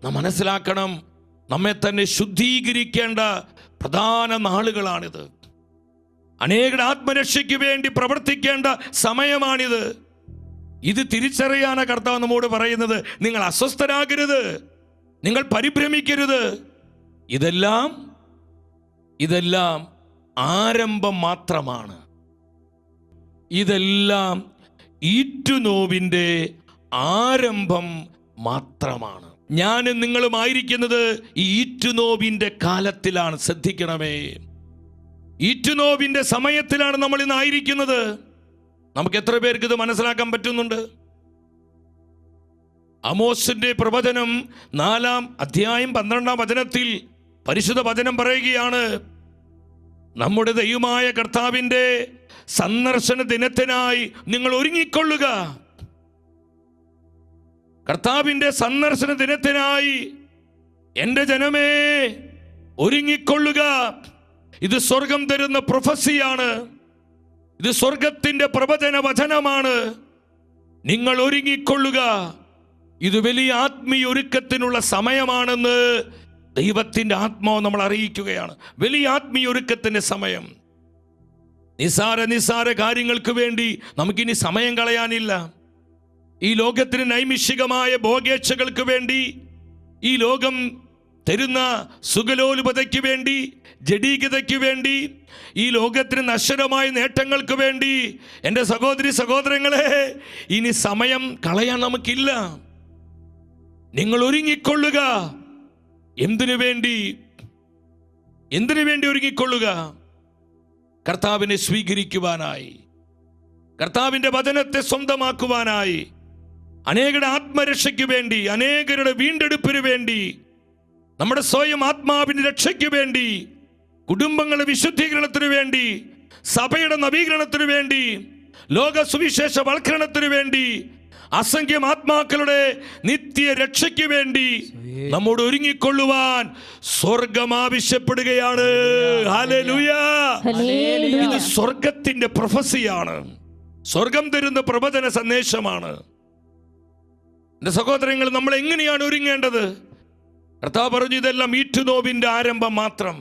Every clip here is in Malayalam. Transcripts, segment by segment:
നാം മനസ്സിലാക്കണം, നമ്മെ തന്നെ ശുദ്ധീകരിക്കേണ്ട പ്രധാന നാളുകളാണിത്. അനേകരുടെ ആത്മരക്ഷയ്ക്ക് വേണ്ടി പ്രവർത്തിക്കേണ്ട സമയമാണിത്. ഇത് തിരിച്ചറിയാനാണ് കർത്താവ് നമ്മോട് പറയുന്നത്. നിങ്ങൾ അസ്വസ്ഥരാകരുത്, നിങ്ങൾ പരിഭ്രമിക്കരുത്. ഇതെല്ലാം ആരംഭം മാത്രമാണ്. ഇതെല്ലാം ഈറ്റുനോവിൻ്റെ ആരംഭം മാത്രമാണ്. ഞാനും നിങ്ങളുമായിരിക്കുന്നത് ഈ ഈറ്റുനോവിൻ്റെ കാലത്തിലാണ്. ശ്രദ്ധിക്കണമേ, ഈറ്റുനോവിൻ്റെ സമയത്തിലാണ് നമ്മൾ ഇന്നായിരിക്കുന്നത്. നമുക്ക് എത്ര പേർക്ക് ഇത് മനസ്സിലാക്കാൻ പറ്റുന്നുണ്ട്? ആമോസിന്റെ പ്രവചനം 4-ാം അധ്യായം 12-ാം വചനത്തിൽ പരിശുദ്ധ വചനം പറയുകയാണ്, നമ്മുടെ ദൈവമായ കർത്താവിൻ്റെ സന്ദർശന ദിനത്തിനായി നിങ്ങൾ ഒരുങ്ങിക്കൊള്ളുക. കർത്താവിൻ്റെ സന്ദർശന ദിനത്തിനായി എൻ്റെ ജനമേ ഒരുങ്ങിക്കൊള്ളുക. ഇത് സ്വർഗം തരുന്ന പ്രൊഫസിയാണ്. ഇത് സ്വർഗത്തിൻ്റെ പ്രവചന വചനമാണ്. നിങ്ങൾ ഒരുങ്ങിക്കൊള്ളുക. ഇത് വലിയ ആത്മീയ ഒരുക്കത്തിനുള്ള സമയമാണെന്ന് ദൈവത്തിൻ്റെ ആത്മാവ് നമ്മൾ അറിയിക്കുകയാണ്. വലിയ ആത്മീയ ഒരുക്കത്തിൻ്റെ സമയം. നിസ്സാര കാര്യങ്ങൾക്ക് വേണ്ടി നമുക്കിനി സമയം കളയാനില്ല. ഈ ലോകത്തിന് നൈമിഷികമായ ഭോഗേച്ഛകൾക്ക് വേണ്ടി, ഈ ലോകം തരുന്ന സുഖലോലുപതയ്ക്ക് വേണ്ടി, ജഡീകതയ്ക്ക് വേണ്ടി, ഈ ലോകത്തിന് നശ്വരമായ നേട്ടങ്ങൾക്ക് വേണ്ടി എൻ്റെ സഹോദരി സഹോദരങ്ങളെ, ഇനി സമയം കളയാൻ നമുക്കില്ല. നിങ്ങൾ ഒരുങ്ങിക്കൊള്ളുക. എന്തിനു വേണ്ടി ഒരുങ്ങിക്കൊള്ളുക? കർത്താവിനെ സ്വീകരിക്കുവാനായി, കർത്താവിൻ്റെ വചനത്തെ സ്വന്തമാക്കുവാനായി, അനേകരുടെ ആത്മരക്ഷയ്ക്ക് വേണ്ടി, അനേകരുടെ വീണ്ടെടുപ്പിന് വേണ്ടി, നമ്മുടെ സ്വയം ആത്മാവിൻ്റെ രക്ഷയ്ക്ക് വേണ്ടി, കുടുംബങ്ങളുടെ വിശുദ്ധീകരണത്തിന് വേണ്ടി, സഭയുടെ നവീകരണത്തിന് വേണ്ടി, ലോക സുവിശേഷ വൽക്കരണത്തിന് വേണ്ടി, അസംഖ്യം ആത്മാക്കളുടെ നിത്യ രക്ഷയ്ക്ക് വേണ്ടി നമ്മോട് ഒരുങ്ങിക്കൊള്ളുവാൻ സ്വർഗം ആവശ്യപ്പെടുകയാണ്. ഹല്ലേലൂയ! ഇത് സ്വർഗത്തിന്റെ പ്രൊഫസിയാണ്. സ്വർഗം തരുന്ന പ്രവചന സന്ദേശമാണ്. എൻ്റെ സഹോദരങ്ങൾ, നമ്മൾ എങ്ങനെയാണ് ഒരുങ്ങേണ്ടത്? കർത്താവ് പറഞ്ഞു, ഇതെല്ലാം ഈറ്റുനോവിൻ്റെ ആരംഭം മാത്രം.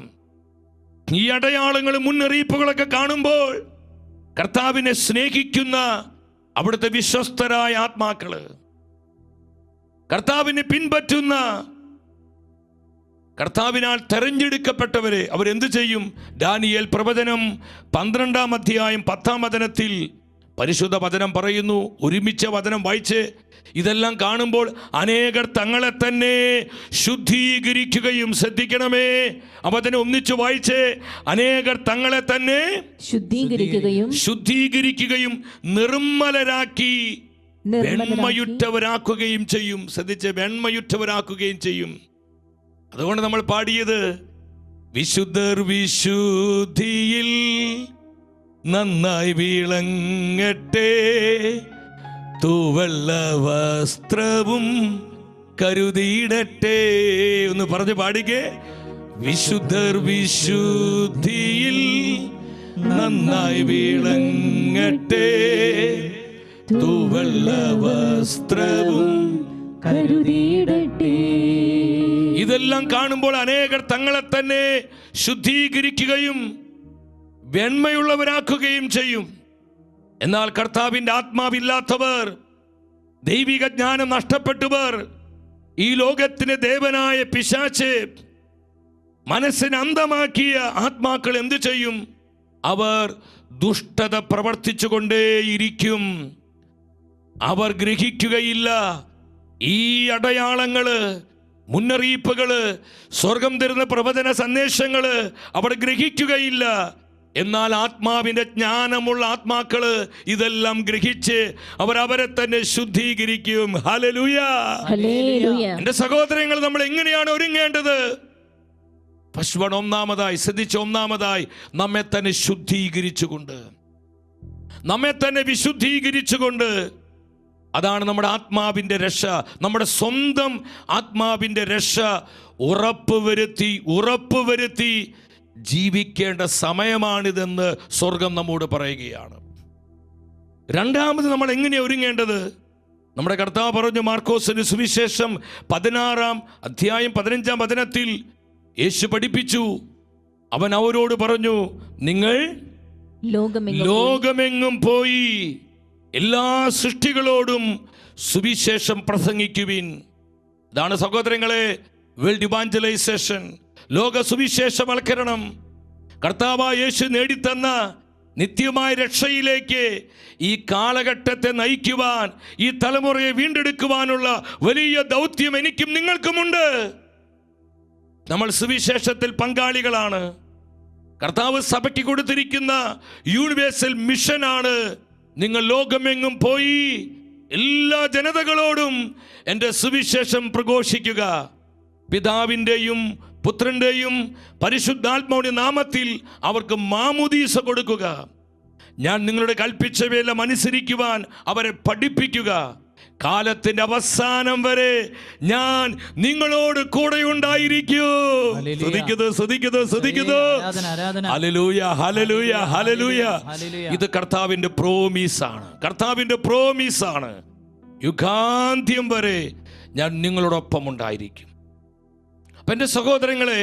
ഈ അടയാളങ്ങളും മുന്നറിയിപ്പുകളൊക്കെ കാണുമ്പോൾ കർത്താവിനെ സ്നേഹിക്കുന്ന അവിടുത്തെ വിശ്വസ്തരായ ആത്മാക്കള്, കർത്താവിനെ പിൻപറ്റുന്ന, കർത്താവിനാൽ തെരഞ്ഞെടുക്കപ്പെട്ടവരെ അവരെന്തു ചെയ്യും? ദാനിയേൽ പ്രവചനം 12-ാം അധ്യായം 10-ാം വചനത്തിൽ പരിശുദ്ധ വചനം പറയുന്നു. ഒരുമിച്ച വചനം വായിച്ച് ഇതെല്ലാം കാണുമ്പോൾ അനേകർ തങ്ങളെ തന്നെ ശുദ്ധീകരിക്കുകയും, ശ്രദ്ധിക്കണമേ, വചനം ഒന്നിച്ചു വായിച്ച്, അനേകർ തങ്ങളെ തന്നെ ശുദ്ധീകരിക്കുകയും നിർമ്മലരാക്കി വെണ്മയുറ്റവരാക്കുകയും ചെയ്യും. ശ്രദ്ധിച്ച്, വെണ്മയുറ്റവരാക്കുകയും ചെയ്യും. അതുകൊണ്ട് നമ്മൾ പാടിയത്, വിശുദ്ധർ വിശുദ്ധിയിൽ നന്നായി വിളങ്ങട്ടെ, തൂവെള്ള വസ്ത്രവും കരുതിയിടട്ടെ. ഒന്ന് പറഞ്ഞ് പാടിക്കേ, വിശുദ്ധർ വിശുദ്ധിയിൽ നന്നായി വിളങ്ങട്ടെ, തൂവെള്ള വസ്ത്രവും കരുതിയിടട്ടെ. ഇതെല്ലാം കാണുമ്പോൾ അനേകർ തങ്ങളെ തന്നെ ശുദ്ധീകരിക്കുകയും വെണ്മയുള്ളവരാക്കുകയും ചെയ്യും. എന്നാൽ കർത്താവിൻ്റെ ആത്മാവില്ലാത്തവർ, ദൈവിക ജ്ഞാനം നഷ്ടപ്പെട്ടവർ, ഈ ലോകത്തിന് ദേവനായ പിശാച് മനസ്സിനെ അന്ധമാക്കിയ ആത്മാക്കൾ എന്തു ചെയ്യും? അവർ ദുഷ്ടത പ്രവർത്തിച്ചു കൊണ്ടേയിരിക്കും. അവർ ഗ്രഹിക്കുകയില്ല. ഈ അടയാളങ്ങള്, മുന്നറിയിപ്പുകള്, സ്വർഗം തരുന്ന പ്രവചന സന്ദേശങ്ങള് അവർ ഗ്രഹിക്കുകയില്ല. എന്നാൽ ആത്മാവിന്റെ ജ്ഞാനമുള്ള ആത്മാക്കള് ഇതെല്ലാം ഗ്രഹിച്ച് അവരെ തന്നെ ശുദ്ധീകരിക്കും. ഹല്ലേലൂയ! എന്റെ സഹോദരങ്ങൾ, നമ്മൾ എങ്ങനെയാണ് ഒരുങ്ങേണ്ടത്? പശ്വൻ ഒന്നാമതായി ഒന്നാമതായി നമ്മെ തന്നെ ശുദ്ധീകരിച്ചുകൊണ്ട്, നമ്മെ തന്നെ വിശുദ്ധീകരിച്ചുകൊണ്ട്, അതാണ് നമ്മുടെ ആത്മാവിൻ്റെ രക്ഷ. നമ്മുടെ സ്വന്തം ആത്മാവിൻ്റെ രക്ഷ ഉറപ്പുവരുത്തി ജീവിക്കേണ്ട സമയമാണിതെന്ന് സ്വർഗം നമ്മോട് പറയുകയാണ്. രണ്ടാമത് നമ്മൾ എങ്ങനെയാണ് ഒരുങ്ങേണ്ടത്? നമ്മുടെ കർത്താവ് പറഞ്ഞു, മാർക്കോസിന്റെ സുവിശേഷം 16-ാം അധ്യായം 15-ാം വചനത്തിൽ യേശു പഠിപ്പിച്ചു. അവൻ അവരോട് പറഞ്ഞു, നിങ്ങൾ ലോകമെങ്ങും പോയി എല്ലാ സൃഷ്ടികളോടും സുവിശേഷം പ്രസംഗിക്കുവിൻ. ഇതാണ് സഹോദരങ്ങളെ വേൾഡ് ഇവാഞ്ചലൈസേഷൻ, ലോക സുവിശേഷവൽക്കരണം. കർത്താവായ യേശു നേടിത്തന്ന നിത്യമായ രക്ഷയിലേക്ക് ഈ കാലഘട്ടത്തെ നയിക്കുവാൻ, ഈ തലമുറയെ വീണ്ടെടുക്കുവാനുള്ള വലിയ ദൗത്യം എനിക്കും നിങ്ങൾക്കുമുണ്ട്. നമ്മൾ സുവിശേഷത്തിൽ പങ്കാളികളാണ്. കർത്താവ് സഭയ്ക്ക് കൊടുത്തിരിക്കുന്ന യൂണിവേഴ്സൽ മിഷനാണ്, നിങ്ങൾ ലോകമെങ്ങും പോയി എല്ലാ ജനതകളോടും എൻ്റെ സുവിശേഷം പ്രഘോഷിക്കുക. പിതാവിൻ്റെയും പുത്രൻ്റെയും പരിശുദ്ധാത്മാവിന്റെ നാമത്തിൽ അവർക്ക് മാമോദീസ കൊടുക്കുക. ഞാൻ നിങ്ങളുടെ കൽപ്പിച്ചവയെല്ലാം അനുസരിക്കുവാൻ അവരെ പഠിപ്പിക്കുക. കാലത്തിന്റെ അവസാനം വരെ ഞാൻ നിങ്ങളോട് കൂടെ ഉണ്ടായിരിക്കൂ. ഇത് കർത്താവിന്റെ പ്രോമിസാണ്, കർത്താവിന്റെ പ്രോമിസാണ്. യുഗാന്ത്യം വരെ ഞാൻ നിങ്ങളോടൊപ്പം ഉണ്ടായിരിക്കും. അപ്പം എൻ്റെ സഹോദരങ്ങളെ,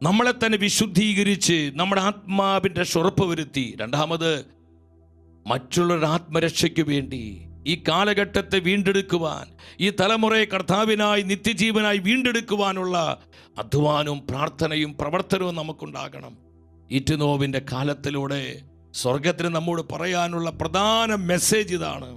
നമ്മളെ തന്നെ വിശുദ്ധീകരിച്ച് നമ്മുടെ ആത്മാവിൻ്റെ ഉറപ്പ് വരുത്തി, രണ്ടാമത് മറ്റുള്ളവരുടെ ആത്മരക്ഷയ്ക്ക് വേണ്ടി ഈ കാലഘട്ടത്തെ വീണ്ടെടുക്കുവാൻ, ഈ തലമുറയെ കർത്താവിനായി നിത്യജീവനായി വീണ്ടെടുക്കുവാനുള്ള അധ്വാനവും പ്രാർത്ഥനയും പ്രവർത്തനവും നമുക്കുണ്ടാകണം. ഈറ്റുനോവിൻ്റെ കാലത്തിലൂടെ സ്വർഗത്തിന് നമ്മോട് പറയാനുള്ള പ്രധാന മെസ്സേജ് ഇതാണ്.